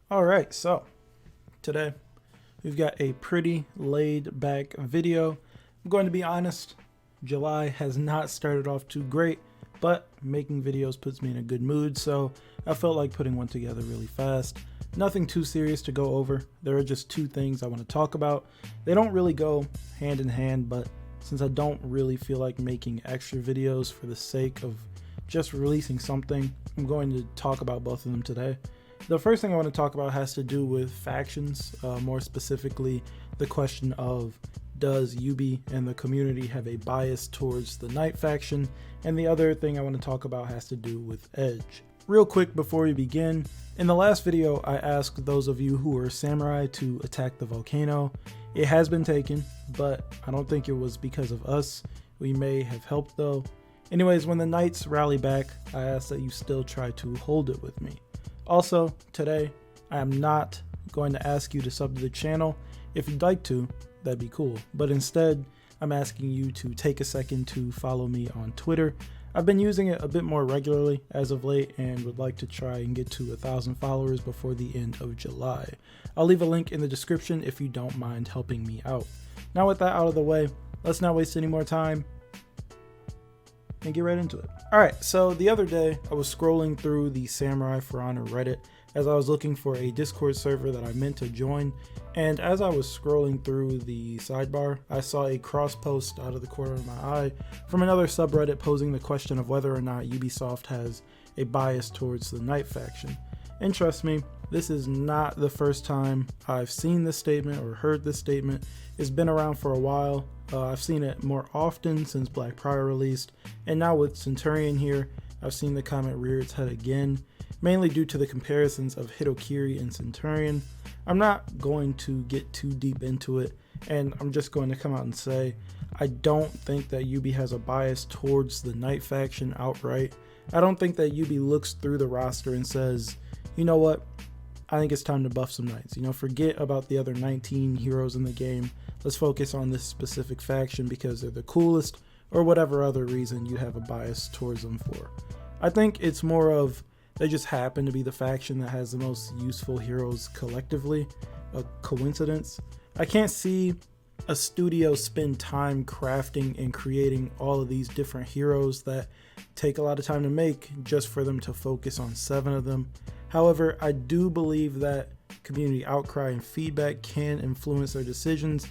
Alright, so today we've got a pretty laid back video. I'm going to be honest, July has not started off too great, but making videos puts me in a good mood, so I felt like putting one together really fast. Nothing too serious to go over. There are just two things I want to talk about. They don't really go hand in hand, but since I don't really feel like making extra videos for the sake of just releasing something, I'm going to talk about both of them today. The first thing I want to talk about has to do with factions, more specifically the question of does Yubi and the community have a bias towards the Knight faction, and the other thing I want to talk about has to do with Edge. Real quick before we begin, in the last video I asked those of you who are samurai to attack the volcano. It has been taken, but I don't think it was because of us. We may have helped though. Anyways, when the Knights rally back, I ask that you still try to hold it with me. Also, today, I am not going to ask you to sub to the channel. If you'd like to, that'd be cool. But instead, I'm asking you to take a second to follow me on Twitter. I've been using it a bit more regularly as of late and would like to try and get to 1,000 followers before the end of July. I'll leave a link in the description if you don't mind helping me out. Now with that out of the way, let's not waste any more time and get right into it. Alright, so the other day I was scrolling through the Samurai For Honor Reddit as I was looking for a Discord server that I meant to join, and as I was scrolling through the sidebar, I saw a cross post out of the corner of my eye from another subreddit posing the question of whether or not Ubisoft has a bias towards the Knight faction. And trust me, this is not the first time I've seen this statement or heard this statement. It's been around for a while. I've seen it more often since Black Prior released, and now with Centurion here, I've seen the comment rear its head again, mainly due to the comparisons of Hitokiri and Centurion. I'm not going to get too deep into it, and I'm just going to come out and say I don't think that Yubi has a bias towards the Knight faction outright. I don't think that Yubi looks through the roster and says, you know what, I think it's time to buff some Knights. Forget about the other 19 heroes in the game. Let's focus on this specific faction because they're the coolest, or whatever other reason you have a bias towards them for. I think it's more of they just happen to be the faction that has the most useful heroes collectively. A coincidence. I can't see a studio spend time crafting and creating all of these different heroes that take a lot of time to make just for them to focus on 7 of them. However, I do believe that community outcry and feedback can influence their decisions,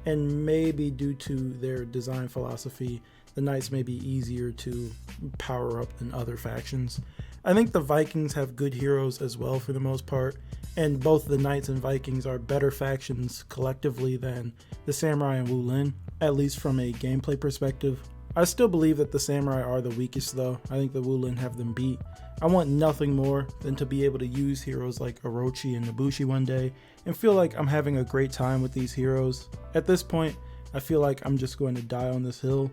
and maybe due to their design philosophy, the Knights may be easier to power up than other factions. I think the Vikings have good heroes as well for the most part, and both the Knights and Vikings are better factions collectively than the Samurai and Wulin, at least from a gameplay perspective. I still believe that the Samurai are the weakest though. I think the Wulin have them beat. I want nothing more than to be able to use heroes like Orochi and Nobushi one day and feel like I'm having a great time with these heroes. At this point, I feel like I'm just going to die on this hill.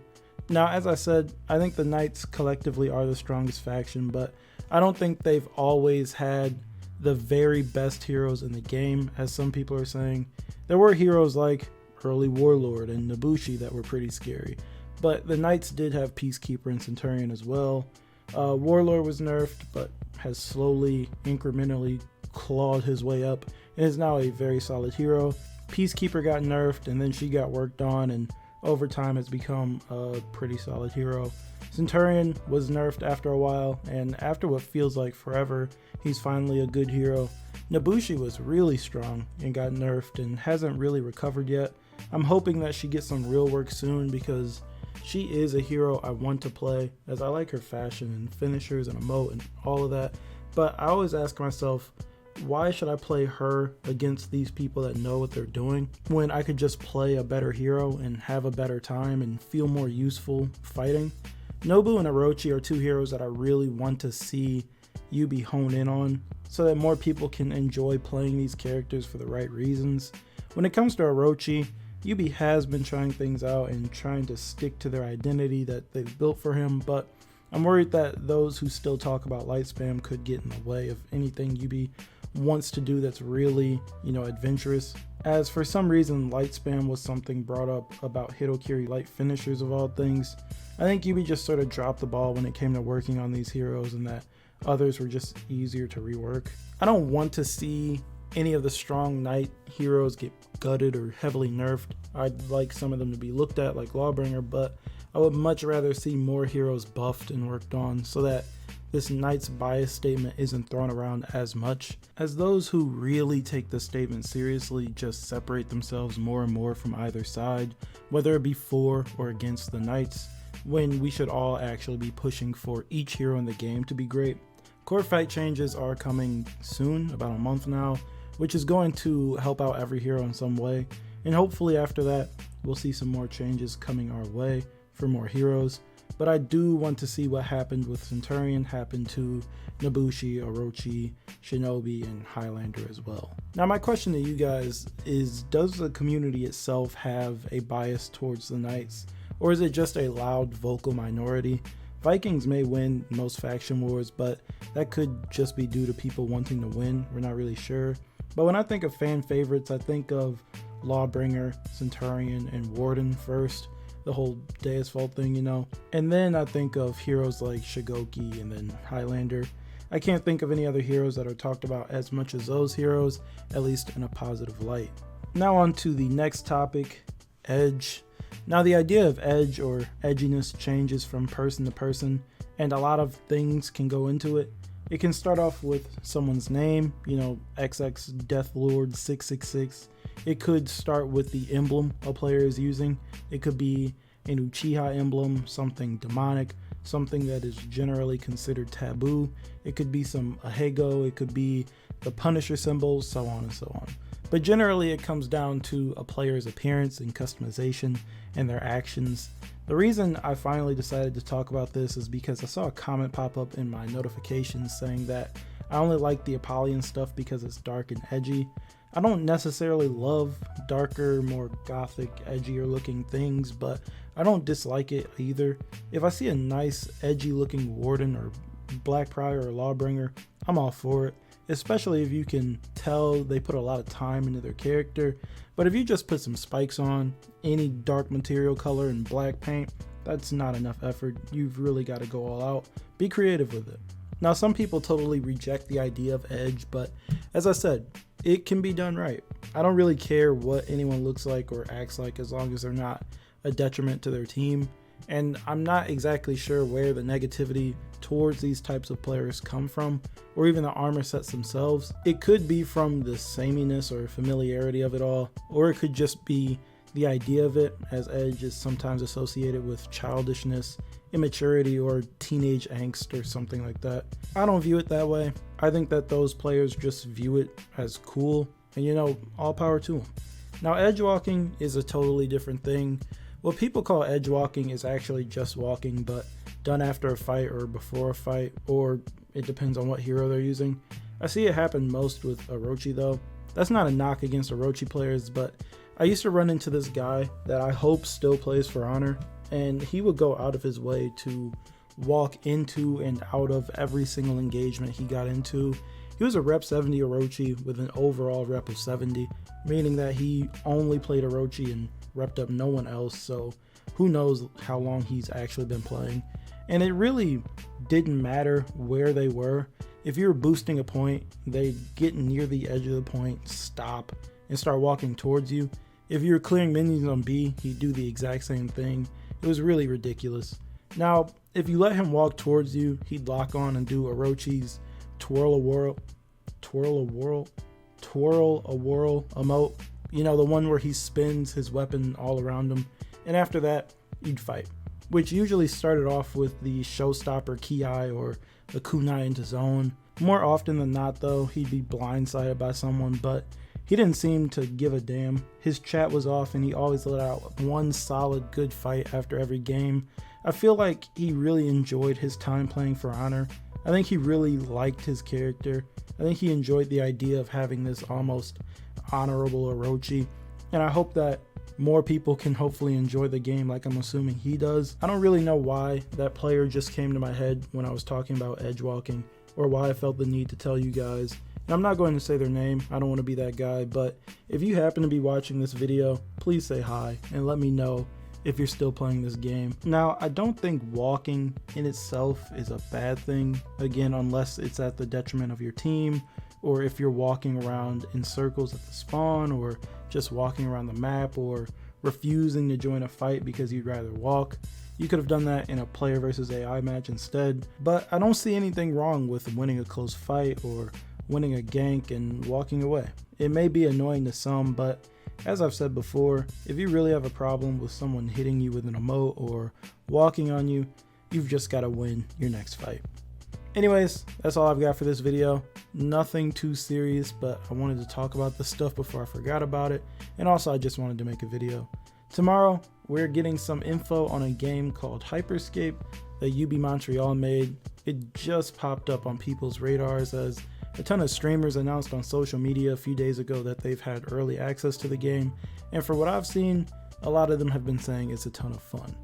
Now, as I said, I think the Knights collectively are the strongest faction, but I don't think they've always had the very best heroes in the game, as some people are saying. There were heroes like early Warlord and Nobushi that were pretty scary, but the Knights did have Peacekeeper and Centurion as well. Warlord was nerfed, but has slowly, incrementally clawed his way up and is now a very solid hero. Peacekeeper got nerfed and then she got worked on, and over time has become a pretty solid hero. Centurion was nerfed after a while, and after what feels like forever, he's finally a good hero. Nobushi was really strong and got nerfed and hasn't really recovered yet. I'm hoping that she gets some real work soon because she is a hero I want to play, as I like her fashion and finishers and emote and all of that. But I always ask myself, why should I play her against these people that know what they're doing when I could just play a better hero and have a better time and feel more useful fighting? Nobu and Orochi are two heroes that I really want to see Yubi hone in on so that more people can enjoy playing these characters for the right reasons. When it comes to Orochi, Yubi has been trying things out and trying to stick to their identity that they've built for him, but I'm worried that those who still talk about light spam could get in the way of anything Yubi wants to do that's really, adventurous. As for some reason light spam was something brought up about Hitokiri light finishers of all things, I think Yubi just sort of dropped the ball when it came to working on these heroes and that others were just easier to rework. I don't want to see any of the strong knight heroes get gutted or heavily nerfed. I'd like some of them to be looked at like Lawbringer, but I would much rather see more heroes buffed and worked on so that this knight's bias statement isn't thrown around as much, as those who really take the statement seriously just separate themselves more and more from either side, whether it be for or against the knights, when we should all actually be pushing for each hero in the game to be great. Core fight changes are coming soon, about a month now, which is going to help out every hero in some way, and hopefully after that we'll see some more changes coming our way for more heroes. But I do want to see what happened with Centurion happen to Nobushi, Orochi, Shinobi, and Highlander as well. Now my question to you guys is, does the community itself have a bias towards the Knights, or is it just a loud vocal minority? Vikings may win most faction wars, but that could just be due to people wanting to win. We're not really sure. But when I think of fan favorites, I think of Lawbringer, Centurion, and Warden first. The whole Deus Vult thing, you know. And then I think of heroes like Shigoki and then Highlander. I can't think of any other heroes that are talked about as much as those heroes, at least in a positive light. Now on to the next topic, edge. Now the idea of edge or edginess changes from person to person, and a lot of things can go into it. It can start off with someone's name, you know, XX Deathlord 666. It could start with the emblem a player is using. It could be an Uchiha emblem, something demonic, something that is generally considered taboo. It could be some Ahego, it could be the Punisher symbols, so on and so on. But generally it comes down to a player's appearance and customization and their actions. The reason I finally decided to talk about this is because I saw a comment pop up in my notifications saying that I only like the Apollyon stuff because it's dark and edgy. I don't necessarily love darker, more gothic, edgier looking things, but I don't dislike it either. If I see a nice, edgy looking Warden or Black Prior or Lawbringer, I'm all for it, especially if you can tell they put a lot of time into their character. But if you just put some spikes on, any dark material color and black paint, that's not enough effort. You've really got to go all out. Be creative with it. Now, some people totally reject the idea of edge, but as I said, it can be done right. I don't really care what anyone looks like or acts like as long as they're not a detriment to their team. And I'm not exactly sure where the negativity towards these types of players come from, or even the armor sets themselves. It could be from the sameness or familiarity of it all, or it could just be the idea of it, as edge is sometimes associated with childishness, immaturity, or teenage angst or something like that. I don't view it that way. I think that those players just view it as cool, and you know, all power to them. Now, edge walking is a totally different thing. What people call edge walking is actually just walking, but done after a fight or before a fight, or it depends on what hero they're using. I see it happen most with Orochi though. That's not a knock against Orochi players, but I used to run into this guy that I hope still plays for Honor, and he would go out of his way to walk into and out of every single engagement he got into. He was a rep 70 Orochi with an overall rep of 70, meaning that he only played Orochi and repped up no one else, so who knows how long he's actually been playing. And it really didn't matter where they were. If you were boosting a point, they'd get near the edge of the point, stop, and start walking towards you. If you were clearing minions on B, he'd do the exact same thing. It was really ridiculous. Now, if you let him walk towards you, he'd lock on and do Orochi's twirl a whirl emote. You know, the one where he spins his weapon all around him. And after that, you'd fight, which usually started off with the showstopper Ki or the kunai into zone. More often than not though, he'd be blindsided by someone, but he didn't seem to give a damn. His chat was off and he always let out one solid good fight after every game. I feel like he really enjoyed his time playing for Honor. I think he really liked his character. I think he enjoyed the idea of having this almost honorable Orochi, and I hope that more people can hopefully enjoy the game like I'm assuming he does. I don't really know why that player just came to my head when I was talking about edge walking, or why I felt the need to tell you guys. And I'm not going to say their name, I don't want to be that guy, but if you happen to be watching this video, please say hi and let me know if you're still playing this game. Now, I don't think walking in itself is a bad thing, again, unless it's at the detriment of your team or if you're walking around in circles at the spawn, or just walking around the map, or refusing to join a fight because you'd rather walk. You could have done that in a player versus AI match instead, but I don't see anything wrong with winning a close fight or winning a gank and walking away. It may be annoying to some, but as I've said before, if you really have a problem with someone hitting you with an emote or walking on you, you've just got to win your next fight. Anyways, that's all I've got for this video. Nothing too serious, but I wanted to talk about this stuff before I forgot about it, and also I just wanted to make a video. Tomorrow, we're getting some info on a game called Hyperscape that UB Montreal made. It just popped up on people's radars as a ton of streamers announced on social media a few days ago that they've had early access to the game, and for what I've seen, a lot of them have been saying it's a ton of fun.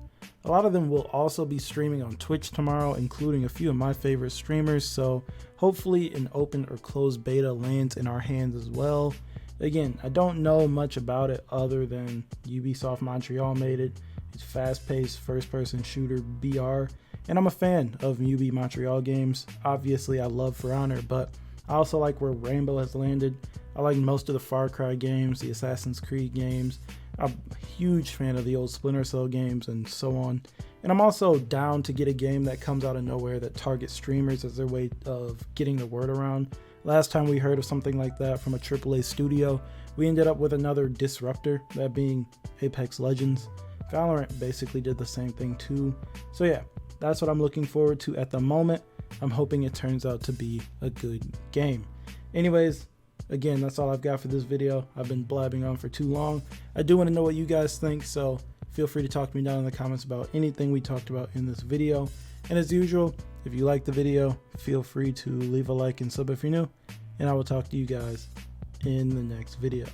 A lot of them will also be streaming on Twitch tomorrow, including a few of my favorite streamers, so hopefully an open or closed beta lands in our hands as well. Again, I don't know much about it other than Ubisoft Montreal made it. It's fast-paced first-person shooter BR, and I'm a fan of UB Montreal games. Obviously, I love For Honor, but I also like where Rainbow has landed. I like most of the Far Cry games, the Assassin's Creed games. I'm a huge fan of the old Splinter Cell games and so on. And I'm also down to get a game that comes out of nowhere that targets streamers as their way of getting the word around. Last time we heard of something like that from a AAA studio, we ended up with another disruptor, that being Apex Legends. Valorant basically did the same thing too. So yeah, that's what I'm looking forward to at the moment. I'm hoping it turns out to be a good game. Anyways, again, that's all I've got for this video. I've been blabbing on for too long. I do want to know what you guys think, so feel free to talk to me down in the comments about anything we talked about in this video. And as usual, if you like the video, feel free to leave a like and sub if you're new, and I will talk to you guys in the next video.